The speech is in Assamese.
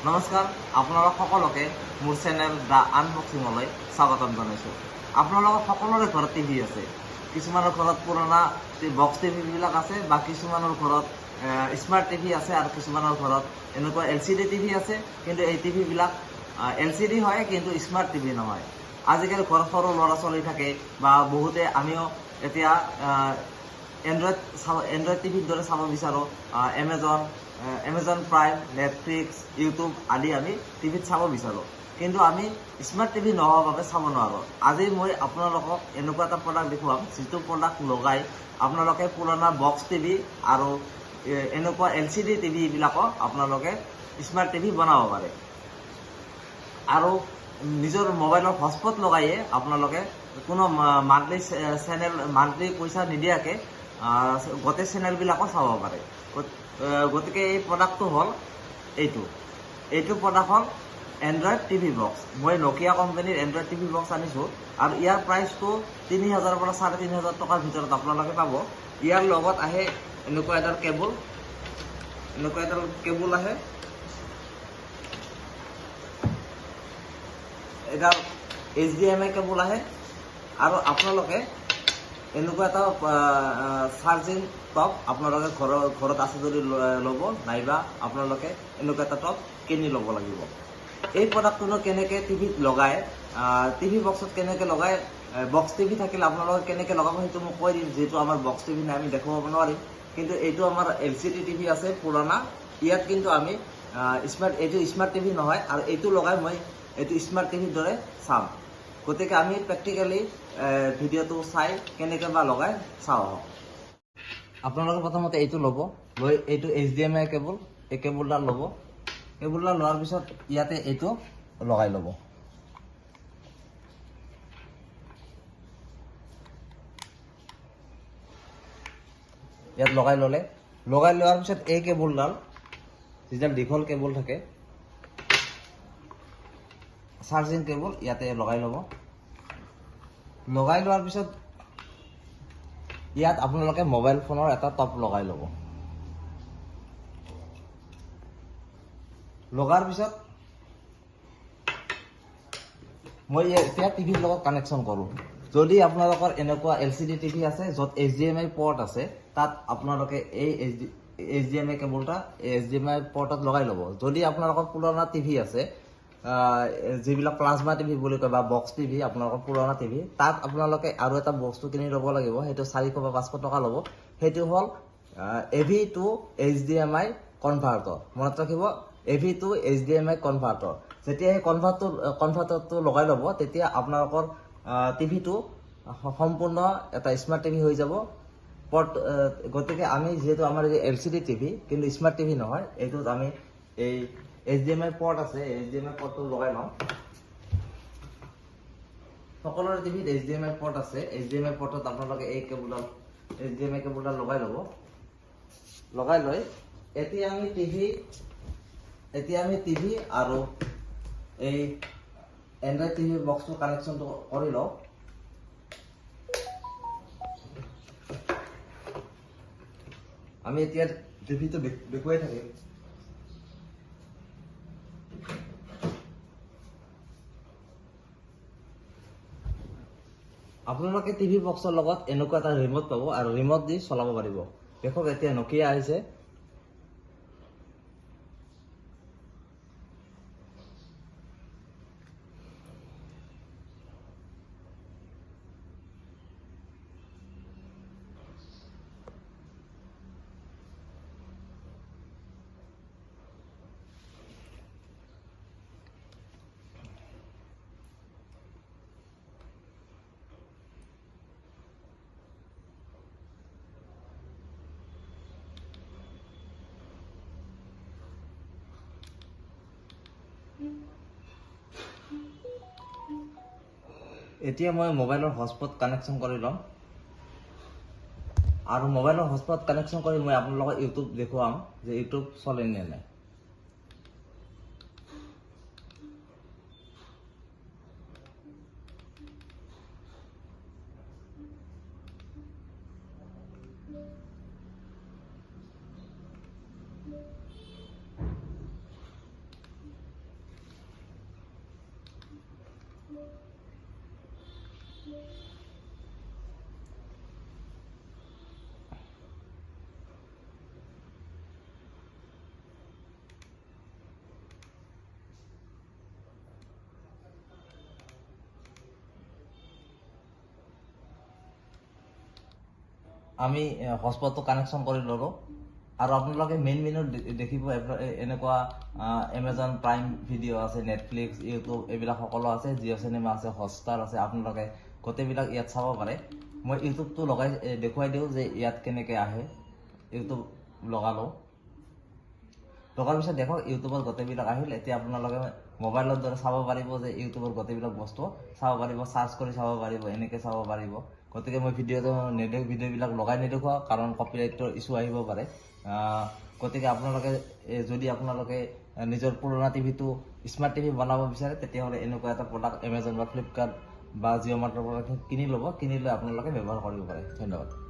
নমস্কাৰ, আপোনালোক সকলোকে মোৰ চেনেল দ্য আনবক্সিঙলৈ স্বাগতম জনাইছোঁ। আপোনালোকৰ সকলোৰে ঘৰত টিভি আছে। কিছুমানৰ ঘৰত পুৰণা বক্স টিভিবিলাক আছে বা কিছুমানৰ ঘৰত স্মাৰ্ট টিভি আছে আৰু কিছুমানৰ ঘৰত এনেকুৱা LCD টিভি আছে। কিন্তু এই টিভিবিলাক LCD হয় কিন্তু স্মাৰ্ট টিভি নহয়। আজিকালি ঘৰত সৰু ল'ৰা ছোৱালী থাকে বা বহুতে আমিও এতিয়া এণ্ড্ৰইড টিভিৰ দৰে চাব বিচাৰোঁ। এমেজন প্ৰাইম, নেটফ্লিক্স, ইউটিউব আদি আমি টিভিত চাব বিচাৰোঁ। কিন্তু আমি স্মাৰ্ট টিভি নোহোৱাৰ বাবে চাব নোৱাৰোঁ। আজি মই আপোনালোকক এনেকুৱা এটা প্ৰডাক্ট দেখুৱাম, যিটো প্ৰডাক্ট লগাই আপোনালোকে পুৰণা বক্স টিভি আৰু এনেকুৱা LCD টিভিবিলাকো আপোনালোকে স্মাৰ্ট টিভি বনাব পাৰে। আৰু নিজৰ মোবাইলৰ হটস্পট লগাইয়ে আপোনালোকে কোনো মান্থলি পইচা নিদিয়াকৈ গোটেই চেনেলবিলাকো চাব পাৰে। গতিকে এই প্ৰডাক্টটো হ'ল এইটো প্ৰডাক্ট হ'ল এণ্ড্ৰইড টিভি বক্স। মই নকিয়া কোম্পানীৰ এণ্ড্ৰইড টিভি বক্স আনিছোঁ আৰু ইয়াৰ প্ৰাইচটো 3000 পৰা 3500 টকাৰ ভিতৰত আপোনালোকে পাব। ইয়াৰ লগত আহে এনেকুৱা এডাল কেবুল আহে, এডাল HDMI কেবুল আহে আৰু আপোনালোকে এনেকুৱা এটা চাৰ্জিং টপ আপোনালোকে ঘৰত আছে যদি ল'ব, নাইবা আপোনালোকে এনেকুৱা এটা টপ কিনি ল'ব লাগিব। এই প্ৰডাক্টটো কেনেকৈ টিভিত লগাই, টিভি বক্সত কেনেকৈ লগাই, বক্স টিভি থাকিলে আপোনালোকে কেনেকৈ লগাব সেইটো মই কৈ দিম। যিহেতু আমাৰ বক্স টিভি নাই, আমি দেখুৱাব নোৱাৰিম। কিন্তু এইটো আমাৰ LCD টিভি আছে পুৰণা। ইয়াত কিন্তু আমি এইটো স্মাৰ্ট টিভি নহয় আৰু এইটো লগাই মই এইটো স্মাৰ্ট টিভিৰ দৰে চাম। গতিকে আমি প্ৰেক্টিকেলি ভিডিঅ'টো চাই কেনেকৈ বা লগাই চাওঁ। আপোনালোকে প্ৰথমতে এইটো ল'ব, লৈ এইটো HDMI কেবুল, এই কেবুলডাল ল'ব। কেবুলডাল লোৱাৰ পিছত ইয়াতে এইটো লগাই ল'ব। ইয়াত লগাই লোৱাৰ পিছত এই কেবুলডাল, যিডাল দীঘল কেবুল থাকে, চাৰ্জিং কেবুল, ইয়াতে লগাই ল'ব। লগাই লোৱাৰ পিছত ইয়াত আপোনালোকে মোবাইল ফোনৰ এটা টপ লগাই ল'ব। লগাৰ পিছত মই এতিয়া টিভিৰ লগত কানেকশ্যন কৰোঁ। যদি আপোনালোকৰ এনেকুৱা LCD টিভি আছে য'ত HDMI পৰ্ট আছে, তাত আপোনালোকে এই HDMI কেবুলটা HDMI পৰ্টত লগাই ল'ব। যদি আপোনালোকৰ পুৰণা টিভি আছে, যিবিলাক প্লাজমা টিভি বুলি কয় বা বক্স টিভি, আপোনালোকৰ পুৰণা টিভি, তাত আপোনালোকে আৰু এটা বস্তু কিনি ল'ব লাগিব। সেইটো 400 বা 500 টকা ল'ব। সেইটো হ'ল AV to HDMI কনভাৰ্টৰ। মনত ৰাখিব, AV to HDMI কনভাৰ্টৰ। যেতিয়া সেই কনভাৰ্টৰটো লগাই ল'ব, তেতিয়া আপোনালোকৰ টিভিটো সম্পূৰ্ণ এটা স্মাৰ্ট টিভি হৈ যাব। গতিকে আমি যিহেতু আমাৰ LCD টিভি কিন্তু স্মাৰ্ট টিভি নহয়, এইটোত আমি এই HDMI পৰ্ট আছে, HDMI পৰ্টটো লগাই লওঁ। সকলোৰে টিভিত HDMI পৰ্ট আছে। HDMI পৰ্টত আপোনালোকে এই HDMI কেবুলডাল লগাই ল'ব। লগাই লৈ এতিয়া আমি টিভি আৰু এই এণ্ড্ৰইড টিভি বক্সটো কানেকশ্যনটো কৰি লওঁ। আমি এতিয়া টিভিটো দেখুৱাই থাকিম। আপোনালোকে টিভি বক্সৰ লগত এনেকুৱা এটা ৰিমট পাব আৰু ৰিমট দি চলাব পাৰিব। দেখক এতিয়া নকিয়া আহিছে। এতিয়া মই মোবাইলৰ হটস্পট কানেকশ্যন কৰি ল'ম আৰু মোবাইলৰ হটস্পট কানেকশ্যন কৰি মই আপোনালোকক ইউটিউব দেখুৱাম যে ইউটিউব চলে নে নাই। আমি হটস্পটটো কানেকশ্যন কৰি ল'লোঁ আৰু আপোনালোকে মেইন মেনুত দেখিব এনেকুৱা এমাজন প্ৰাইম ভিডিঅ' আছে, নেটফ্লিক্স, ইউটিউব এইবিলাক সকলো আছে, জিঅ' চিনেমা আছে, হটষ্টাৰ আছে, আপোনালোকে গোটেইবিলাক ইয়াত চাব পাৰে। মই ইউটিউবটো লগাই দেখুৱাই দিওঁ যে ইয়াত কেনেকৈ আহে। ইউটিউব লগালোঁ, লগাৰ পিছত দেখক ইউটিউবত গোটেইবিলাক আহিল। এতিয়া আপোনালোকে মোবাইলৰ দৰে চাব পাৰিব যে ইউটিউবৰ গোটেইবিলাক বস্তু চাব পাৰিব, চাৰ্চ কৰি চাব পাৰিব, এনেকৈ চাব পাৰিব। গতিকে মই ভিডিঅ'বিলাক লগাই নেদেখুৱাওঁ, কাৰণ কপিৰাইটৰ ইছ্যু আহিব পাৰে। গতিকে আপোনালোকে যদি আপোনালোকে নিজৰ পুৰণা টিভিটো স্মাৰ্ট টিভি বনাব বিচাৰে, তেতিয়াহ'লে এনেকুৱা এটা প্ৰডাক্ট এমাজন বা ফ্লিপকাৰ্ট বা জিঅ' মাৰ্টৰ পৰা কিনি ল'ব, কিনি লৈ আপোনালোকে ব্যৱহাৰ কৰিব পাৰে। ধন্যবাদ।